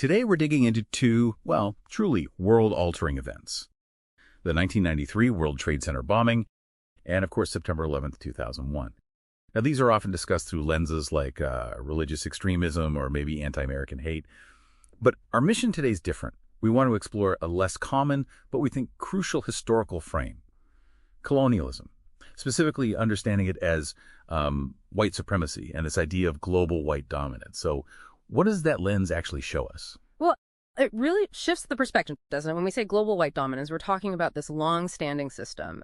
Today we're digging into two, well, truly world-altering events. The 1993 World Trade Center bombing, and of course September 11th, 2001. Now these are often discussed through lenses like religious extremism or maybe anti-American hate. But our mission today is different. We want to explore a less common, but we think crucial historical frame. Colonialism, specifically understanding it as white supremacy and this idea of global white dominance. So what does that lens actually show us? Well, it really shifts the perspective, doesn't it? When we say global white dominance, we're talking about this long-standing system.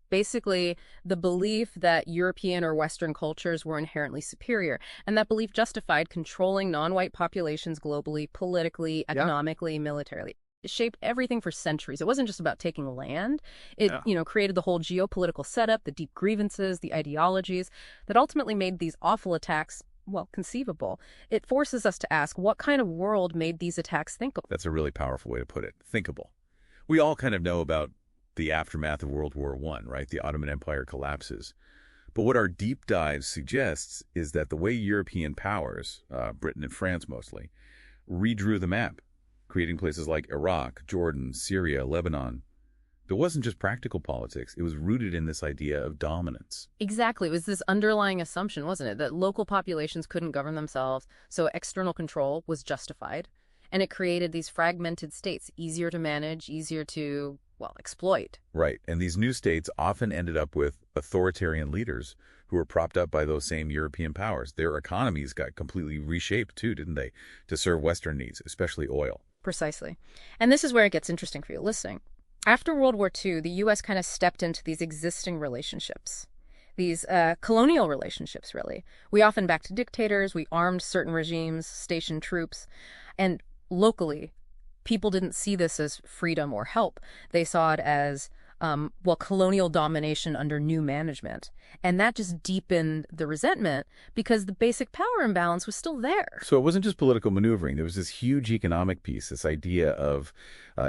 Basically, the belief that European or Western cultures were inherently superior, and that belief justified controlling non-white populations globally, politically, economically, militarily. It shaped everything for centuries. It wasn't just about taking land. It, created the whole geopolitical setup, the deep grievances, the ideologies that ultimately made these awful attacks, well, conceivable. It forces us to ask, what kind of world made these attacks thinkable? That's a really powerful way to put it. Thinkable. We all kind of know about the aftermath of World War I, right? The Ottoman Empire collapses. But what our deep dive suggests is that the way European powers, Britain and France mostly, redrew the map, creating places like Iraq, Jordan, Syria, Lebanon. There wasn't just practical politics. It was rooted in this idea of dominance. Exactly. It was this underlying assumption, wasn't it, that local populations couldn't govern themselves, so external control was justified. And it created these fragmented states, easier to manage, easier to, well, exploit. Right. And these new states often ended up with authoritarian leaders who were propped up by those same European powers. Their economies got completely reshaped too, didn't they, to serve Western needs, especially oil. Precisely. And this is where it gets interesting for you listening. After World War II, the U.S. kind of stepped into these existing relationships, these colonial relationships, really. We often backed dictators, we armed certain regimes, stationed troops, and locally, people didn't see this as freedom or help. They saw it as, colonial domination under new management. And that just deepened the resentment because the basic power imbalance was still there. So it wasn't just political maneuvering. There was this huge economic piece, this idea of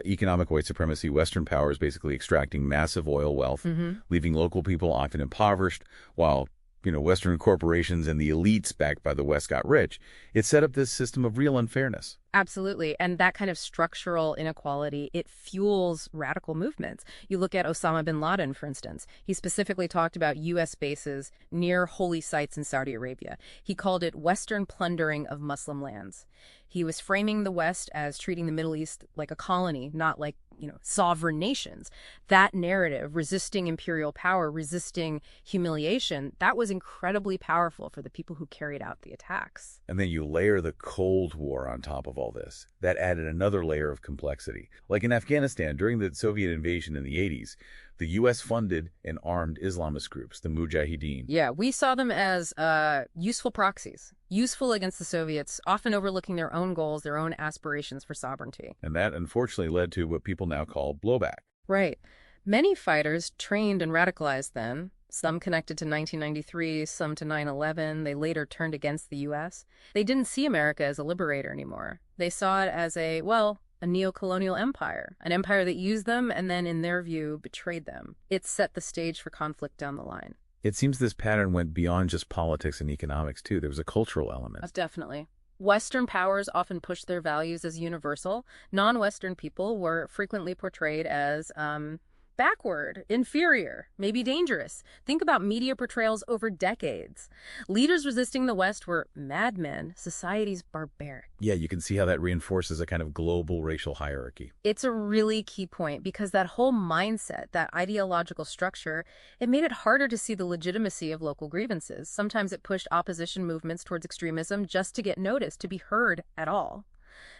economic white supremacy, Western powers basically extracting massive oil wealth, leaving local people often impoverished, while Western corporations and the elites backed by the West got rich. It set up this system of real unfairness. Absolutely. And that kind of structural inequality, it fuels radical movements. You look at Osama bin Laden, for instance. He specifically talked about U.S. bases near holy sites in Saudi Arabia. He called it Western plundering of Muslim lands. He was framing the West as treating the Middle East like a colony, not like, sovereign nations. That narrative, resisting imperial power, resisting humiliation, that was incredibly powerful for the people who carried out the attacks. And then you layer the Cold War on top of all this. That added another layer of complexity. Like in Afghanistan, during the Soviet invasion in the 80s, the U.S. funded and armed Islamist groups, the Mujahideen. Yeah, we saw them as useful proxies, useful against the Soviets, often overlooking their own goals, their own aspirations for sovereignty. And that unfortunately led to what people now call blowback. Right. Many fighters trained and radicalized then, some connected to 1993, some to 9/11. They later turned against the U.S. They didn't see America as a liberator anymore. They saw it as a neo-colonial empire, an empire that used them and then, in their view, betrayed them. It set the stage for conflict down the line. It seems this pattern went beyond just politics and economics, too. There was a cultural element. Definitely. Western powers often pushed their values as universal. Non-Western people were frequently portrayed as backward, inferior, maybe dangerous. Think about media portrayals over decades. Leaders resisting the West were madmen, society's barbaric. Yeah, you can see how that reinforces a kind of global racial hierarchy. It's a really key point because that whole mindset, that ideological structure, it made it harder to see the legitimacy of local grievances. Sometimes it pushed opposition movements towards extremism just to get noticed, to be heard at all.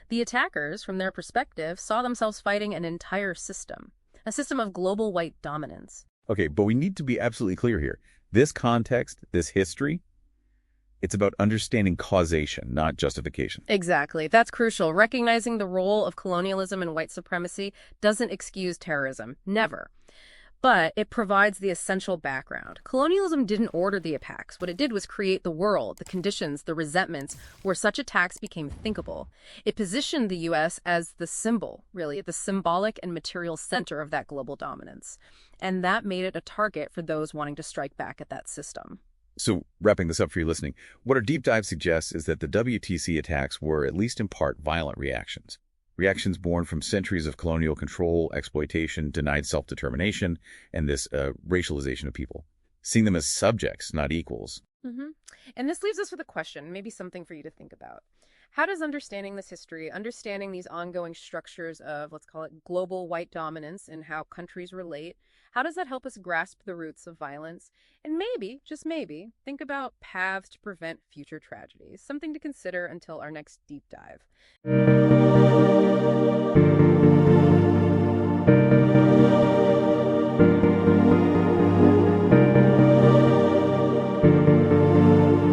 The attackers, from their perspective, saw themselves fighting an entire system. A system of global white dominance. Okay, but we need to be absolutely clear here. This context, this history, it's about understanding causation, not justification. Exactly. That's crucial. Recognizing the role of colonialism and white supremacy doesn't excuse terrorism. Never. But it provides the essential background. Colonialism didn't order the attacks. What it did was create the world, the conditions, the resentments, where such attacks became thinkable. It positioned the U.S. as the symbol, really, the symbolic and material center of that global dominance. And that made it a target for those wanting to strike back at that system. So, wrapping this up for you listening, what our deep dive suggests is that the WTC attacks were, at least in part, violent reactions. Reactions born from centuries of colonial control, exploitation, denied self-determination, and this racialization of people. Seeing them as subjects, not equals. Mm-hmm. And this leaves us with a question, maybe something for you to think about. How does understanding this history, understanding these ongoing structures of, let's call it, global white dominance and how countries relate, how does that help us grasp the roots of violence? And maybe, just maybe, think about paths to prevent future tragedies, something to consider until our next deep dive.